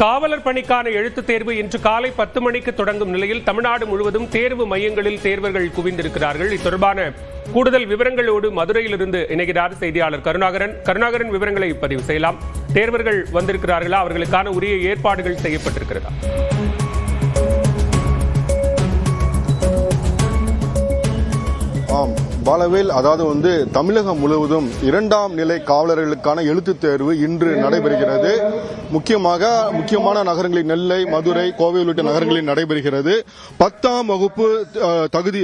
காவலர் பணிக்கான எழுத்துத் தேர்வு இன்று காலை 10 மணிக்கு தொடங்கும் நிலையில் தமிழ்நாடு முழுவதும் தேர்வு மையங்களில் தேர்வர்கள் குவிந்திருக்கிறார்கள். இது தொடர்பான கூடுதல் விவரங்களோடு மதுரையிலிருந்து இணைகிறார் செய்தியாளர் கருணாகரன். விவரங்களை பதிவு செய்யலாம். தேர்வர்கள் வந்திருக்கிறார்களா? அவர்களுக்கான உரிய ஏற்பாடுகள் செய்யப்பட்டிருக்கிறதா? பாலவேல், அதாவது தமிழகம் முழுவதும் 2ஆம் நிலை காவலர்களுக்கான எழுத்துத் தேர்வு இன்று நடைபெறுகிறது. முக்கியமான நகரங்களில் நெல்லை, மதுரை, கோவை உள்ளிட்ட நகரங்களில் நடைபெறுகிறது. 10ஆம் வகுப்பு தகுதி,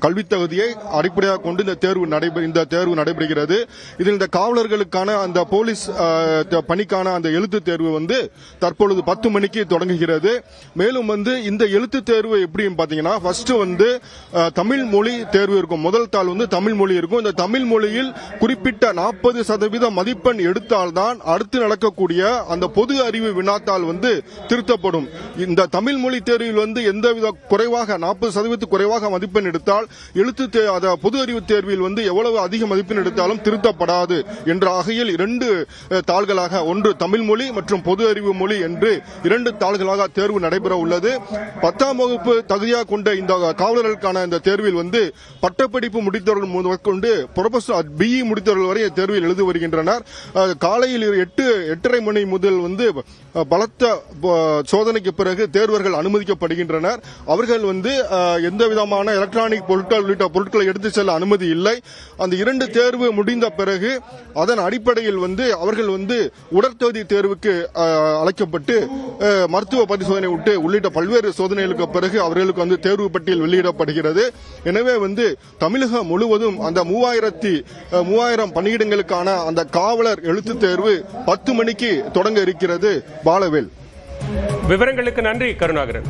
கல்வித் தகுதியை அடிப்படையாக கொண்டு இந்த தேர்வு நடைபெறுகிறது. இதில் இந்த காவலர்களுக்கான அந்த போலீஸ் பணிக்கான அந்த எழுத்துத் தேர்வு தற்பொழுது 10 மணிக்கு தொடங்குகிறது. மேலும் இந்த எழுத்துத் தேர்வு எப்படின்னு பாத்தீங்கன்னா, ஃபர்ஸ்ட் தமிழ் மொழி தேர்வு இருக்கும். முதல் தாள் தமிழ் மொழி இருக்கும். இந்த தமிழ் மொழியில் குறிப்பிட்ட 40% மதிப்பெண் எடுத்தால்தான் அடுத்து நடக்கக்கூடிய அந்த பொது அறிவு வினாத்தாள் திருத்தப்படும். இந்த தமிழ் மொழி தேர்வில் எந்தவித குறைவாக 40% குறைவாக மதிப்பெண் எடுத்தால் பொது அறிவு தேர்வில் எவ்வளவு அதிக மதிப்பெண் எடுத்தாலும் திருத்தப்படாது என்ற வகையில் 2 தாள்களாக, ஒன்று தமிழ் மொழி மற்றும் பொது அறிவு மொழி என்று 2 தாள்களாக தேர்வு நடைபெற உள்ளது. 10ஆம் வகுப்பு தகுதியாக கொண்ட இந்த காவலர்களுக்கான இந்த தேர்வில் பட்டப்படிப்பு முடித்தவர்கள் முதற்கொண்டு ப்ரொஃபஸர் BE முடித்தவர்கள் வரை தேர்வில் எழுதி வருகின்றனர். காலையில் 8:30 மணி முதல் பலத்த சோதனைக்கு பிறகு தேர்வர்கள் அனுமதிக்கப்படுகின்றனர். அவர்கள் எந்த விதமான எலக்ட்ரானிக் பொருட்கள் உள்ளிட்ட பொருட்களை எடுத்து செல்ல அனுமதி இல்லை. அந்த 2 தேர்வு முடிந்த பிறகு அதன் அடிப்படையில் அவர்கள் உடற்தகுதி தேர்வுக்கு அழைக்கப்பட்டு மருத்துவ பரிசோதனை உள்ளிட்ட பல்வேறு சோதனைகளுக்கு பிறகு அவர்களுக்கு தேர்வு பட்டியல் வெளியிடப்படுகிறது. எனவே தமிழகம் முழுவதும் அந்த 3000 பணியிடங்களுக்கான அந்த காவலர் எழுத்துத் தேர்வு 10 மணிக்கு தொடங்க இருக்கிறது. பாலவேல், விவரங்களுக்கு நன்றி கருணாகரன்.